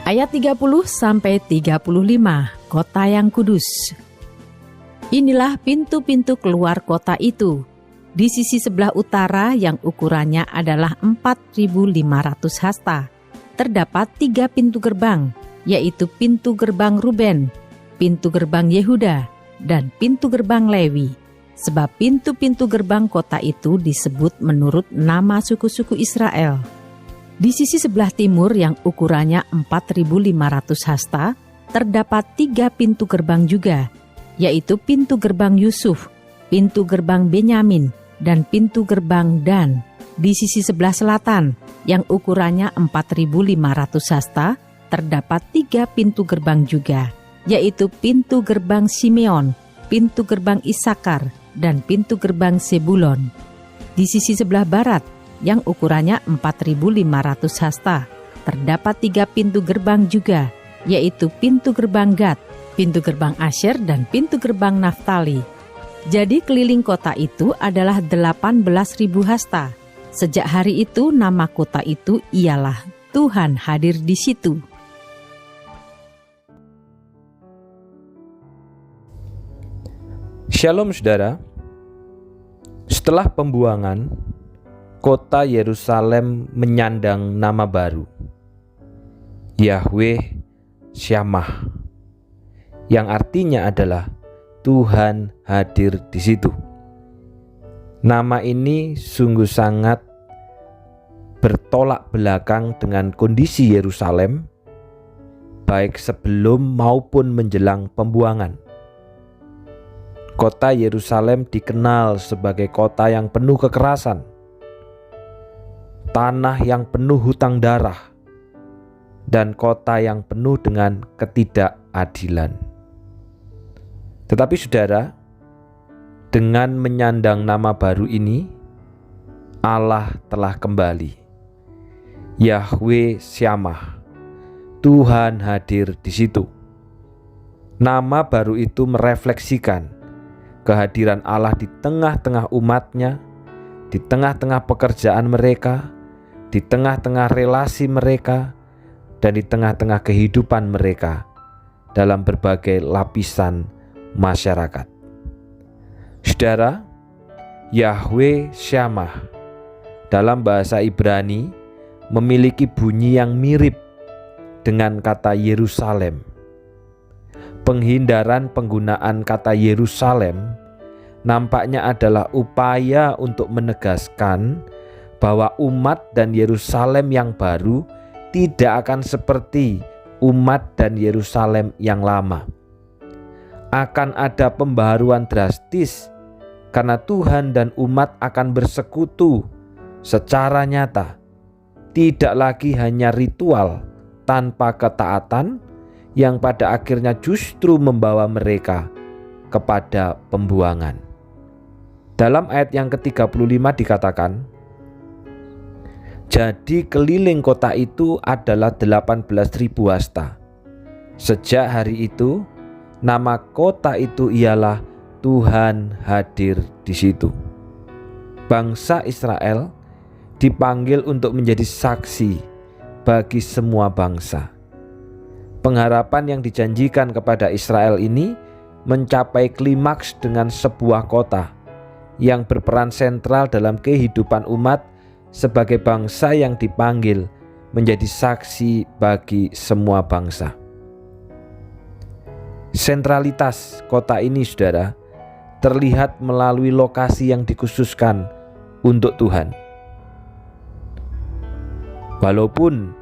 Ayat 30-35, Kota yang Kudus. Inilah pintu-pintu keluar kota itu. Di sisi sebelah utara yang ukurannya adalah 4.500 hasta. Terdapat 3 pintu gerbang, yaitu pintu gerbang Ruben, pintu gerbang Yehuda, dan pintu gerbang Lewi. Sebab pintu-pintu gerbang kota itu disebut menurut nama suku-suku Israel. Di sisi sebelah timur yang ukurannya 4.500 hasta, terdapat 3 pintu gerbang juga, yaitu pintu gerbang Yusuf, pintu gerbang Benyamin, dan pintu gerbang Dan. Di sisi sebelah selatan yang ukurannya 4.500 hasta, terdapat 3 pintu gerbang juga, yaitu pintu gerbang Simeon, pintu gerbang Isakar, dan pintu gerbang Zebulon. Di sisi sebelah barat yang ukurannya 4.500 hasta, terdapat 3 pintu gerbang juga, yaitu pintu gerbang Gad, pintu gerbang Asyer, dan pintu gerbang Naftali. Jadi keliling kota itu adalah 18.000 hasta. Sejak hari itu nama kota itu ialah Tuhan hadir di situ. Shalom saudara. Setelah pembuangan, kota Yerusalem menyandang nama baru, Yahweh Syamah, yang artinya adalah Tuhan hadir di situ. Nama ini sungguh sangat bertolak belakang dengan kondisi Yerusalem, baik sebelum maupun menjelang pembuangan. Kota Yerusalem dikenal sebagai kota yang penuh kekerasan, tanah yang penuh hutang darah, dan kota yang penuh dengan ketidakadilan. Tetapi saudara, dengan menyandang nama baru ini, Allah telah kembali. Yahweh Syamah, Tuhan hadir di situ. Nama baru itu merefleksikan kehadiran Allah di tengah-tengah umatnya, di tengah-tengah pekerjaan mereka, di tengah-tengah relasi mereka, dan di tengah-tengah kehidupan mereka dalam berbagai lapisan masyarakat. Saudara, Yahweh Syamah dalam bahasa Ibrani memiliki bunyi yang mirip dengan kata Yerusalem. Penghindaran penggunaan kata Yerusalem nampaknya adalah upaya untuk menegaskan bahwa umat dan Yerusalem yang baru tidak akan seperti umat dan Yerusalem yang lama. Akan ada pembaharuan drastis karena Tuhan dan umat akan bersekutu secara nyata. Tidak lagi hanya ritual tanpa ketaatan yang pada akhirnya justru membawa mereka kepada pembuangan. Dalam ayat yang ke-35 dikatakan, jadi keliling kota itu adalah 18.000 hasta. Sejak hari itu, nama kota itu ialah Tuhan hadir di situ. Bangsa Israel dipanggil untuk menjadi saksi bagi semua bangsa. Pengharapan yang dijanjikan kepada Israel ini mencapai klimaks dengan sebuah kota yang berperan sentral dalam kehidupan umat sebagai bangsa yang dipanggil menjadi saksi bagi semua bangsa. Sentralitas kota ini, saudara, terlihat melalui lokasi yang dikhususkan untuk Tuhan. Walaupun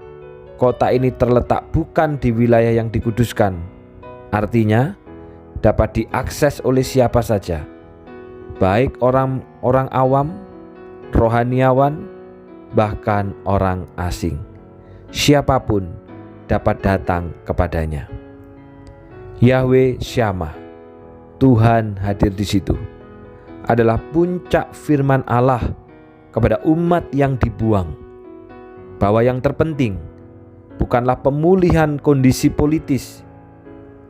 kota ini terletak bukan di wilayah yang dikuduskan, artinya dapat diakses oleh siapa saja, baik orang awam, rohaniawan, bahkan orang asing. Siapapun dapat datang kepadanya. Yahweh Syamah, Tuhan hadir di situ, adalah puncak firman Allah kepada umat yang dibuang, bahwa yang terpenting bukanlah pemulihan kondisi politis,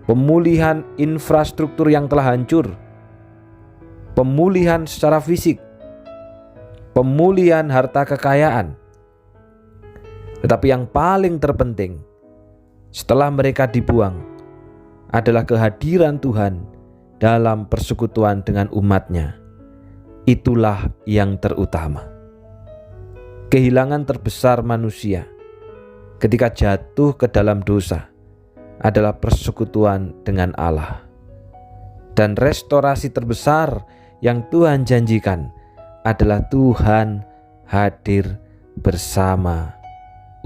pemulihan infrastruktur yang telah hancur, pemulihan secara fisik, pemulihan harta kekayaan. Tetapi yang paling terpenting, setelah mereka dibuang adalah kehadiran Tuhan dalam persekutuan dengan umat-Nya. Itulah yang terutama. Kehilangan terbesar manusia ketika jatuh ke dalam dosa adalah persekutuan dengan Allah. Dan restorasi terbesar yang Tuhan janjikan adalah Tuhan hadir bersama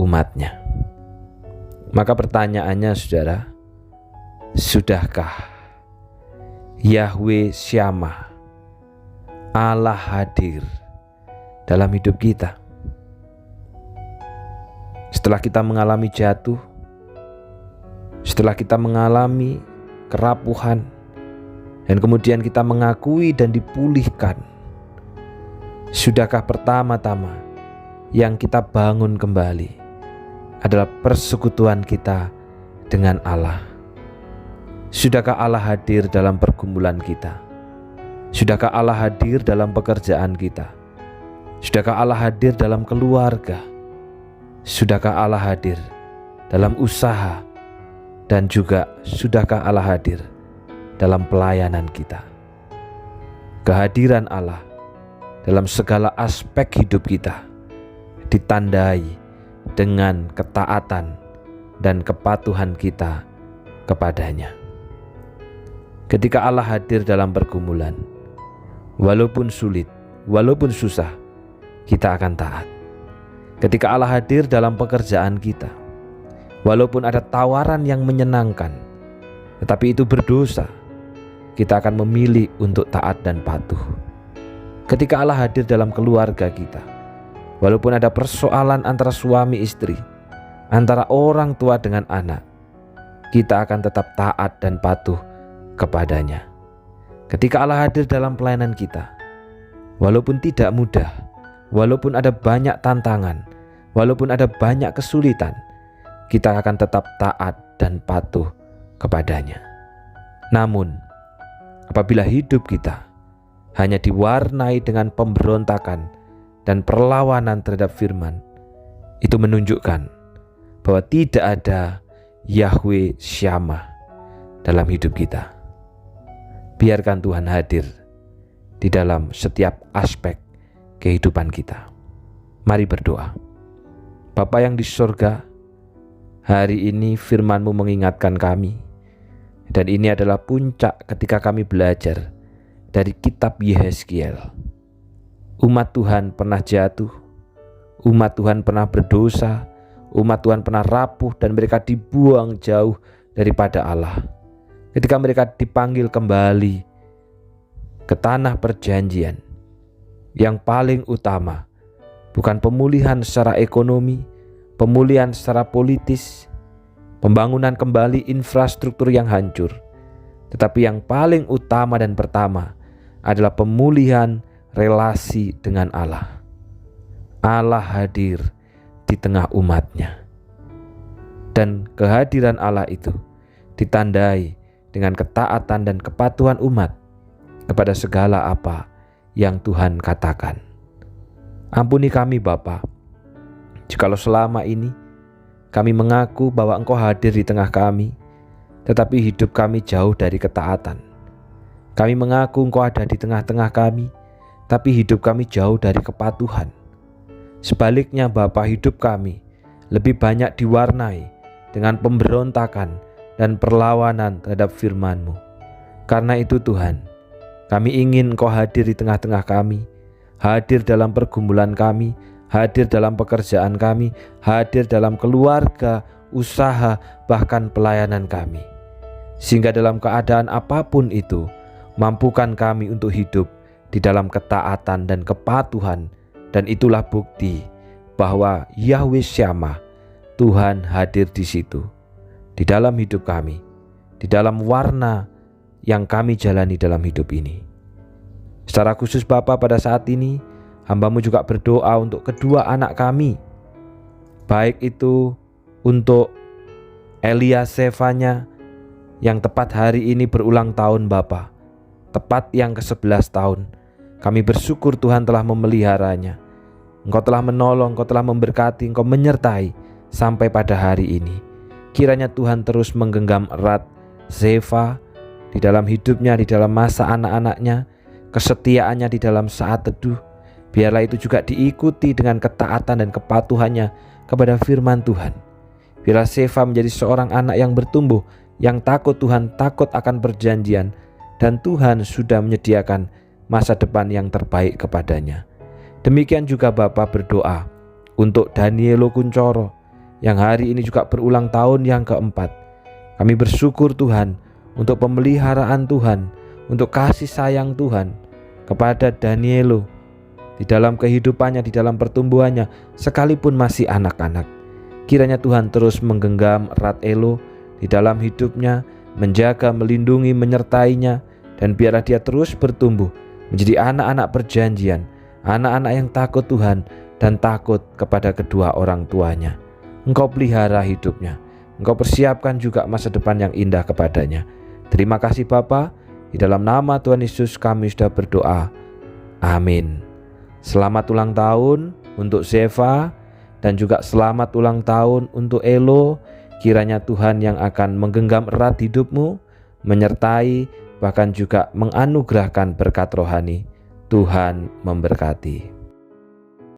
umat-Nya. Maka pertanyaannya saudara, sudahkah Yahweh Syamah, Allah hadir dalam hidup kita? Setelah kita mengalami jatuh, setelah kita mengalami kerapuhan, dan kemudian kita mengakui dan dipulihkan, sudahkah pertama-tama yang kita bangun kembali adalah persekutuan kita dengan Allah? Sudahkah Allah hadir dalam pergumulan kita? Sudahkah Allah hadir dalam pekerjaan kita? Sudahkah Allah hadir dalam keluarga? Sudahkah Allah hadir dalam usaha? Dan juga sudahkah Allah hadir dalam pelayanan kita? Kehadiran Allah dalam segala aspek hidup kita ditandai dengan ketaatan dan kepatuhan kita kepadanya. Ketika Allah hadir dalam pergumulan, walaupun sulit, walaupun susah, kita akan taat. Ketika Allah hadir dalam pekerjaan kita, walaupun ada tawaran yang menyenangkan, tetapi itu berdosa, kita akan memilih untuk taat dan patuh. Ketika Allah hadir dalam keluarga kita, walaupun ada persoalan antara suami istri, antara orang tua dengan anak, kita akan tetap taat dan patuh kepadanya. Ketika Allah hadir dalam pelayanan kita, walaupun tidak mudah, walaupun ada banyak tantangan, walaupun ada banyak kesulitan, kita akan tetap taat dan patuh kepadanya. Namun, apabila hidup kita hanya diwarnai dengan pemberontakan dan perlawanan terhadap firman, itu menunjukkan bahwa tidak ada Yahweh Syamah dalam hidup kita. Biarkan Tuhan hadir di dalam setiap aspek kehidupan kita. Mari berdoa. Bapa yang di surga, hari ini firman-Mu mengingatkan kami, dan ini adalah puncak ketika kami belajar dari kitab Yehezkiel. Umat Tuhan pernah jatuh, umat Tuhan pernah berdosa, umat Tuhan pernah rapuh, dan mereka dibuang jauh daripada Allah. Ketika mereka dipanggil kembali ke tanah perjanjian, yang paling utama bukan pemulihan secara ekonomi, pemulihan secara politis, pembangunan kembali infrastruktur yang hancur, tetapi yang paling utama dan pertama adalah pemulihan relasi dengan Allah. Allah hadir di tengah umat-Nya, dan kehadiran Allah itu ditandai dengan ketaatan dan kepatuhan umat kepada segala apa yang Tuhan katakan. Ampuni kami Bapa, jikalau selama ini kami mengaku bahwa Engkau hadir di tengah kami, tetapi hidup kami jauh dari ketaatan. Kami mengaku Engkau ada di tengah-tengah kami, tapi hidup kami jauh dari kepatuhan. Sebaliknya Bapa, hidup kami lebih banyak diwarnai dengan pemberontakan dan perlawanan terhadap firman-Mu. Karena itu Tuhan, kami ingin Engkau hadir di tengah-tengah kami, hadir dalam pergumulan kami, hadir dalam pekerjaan kami, hadir dalam keluarga, usaha, bahkan pelayanan kami. Sehingga dalam keadaan apapun itu, mampukan kami untuk hidup di dalam ketaatan dan kepatuhan, dan itulah bukti bahwa Yahweh Syamah, Tuhan hadir di situ, di dalam hidup kami, di dalam warna yang kami jalani dalam hidup ini. Secara khusus Bapa, pada saat ini hamba-Mu juga berdoa untuk kedua anak kami, baik itu untuk Elia Sefanya yang tepat hari ini berulang tahun Bapa, tepat yang ke-11 tahun. Kami bersyukur Tuhan telah memeliharanya, Engkau telah menolong, Engkau telah memberkati, Engkau menyertai sampai pada hari ini. Kiranya Tuhan terus menggenggam erat Zeva di dalam hidupnya, di dalam masa anak-anaknya, kesetiaannya di dalam saat teduh. Biarlah itu juga diikuti dengan ketaatan dan kepatuhannya kepada firman Tuhan. Biarlah Zeva menjadi seorang anak yang bertumbuh, yang takut Tuhan, takut akan perjanjian, dan Tuhan sudah menyediakan masa depan yang terbaik kepadanya. Demikian juga Bapa berdoa untuk Danielo Kuncoro yang hari ini juga berulang tahun yang keempat. Kami bersyukur Tuhan untuk pemeliharaan Tuhan, untuk kasih sayang Tuhan kepada Danielo di dalam kehidupannya, di dalam pertumbuhannya, sekalipun masih anak-anak. Kiranya Tuhan terus menggenggam erat Elo di dalam hidupnya, menjaga, melindungi, menyertainya, dan biarlah dia terus bertumbuh menjadi anak-anak perjanjian, anak-anak yang takut Tuhan dan takut kepada kedua orang tuanya. Engkau pelihara hidupnya, Engkau persiapkan juga masa depan yang indah kepadanya. Terima kasih Bapa, di dalam nama Tuhan Yesus kami sudah berdoa. Amin. Selamat ulang tahun untuk Zeva dan juga selamat ulang tahun untuk Elo. Kiranya Tuhan yang akan menggenggam erat hidupmu, menyertai, bahkan juga menganugerahkan berkat rohani. Tuhan memberkati.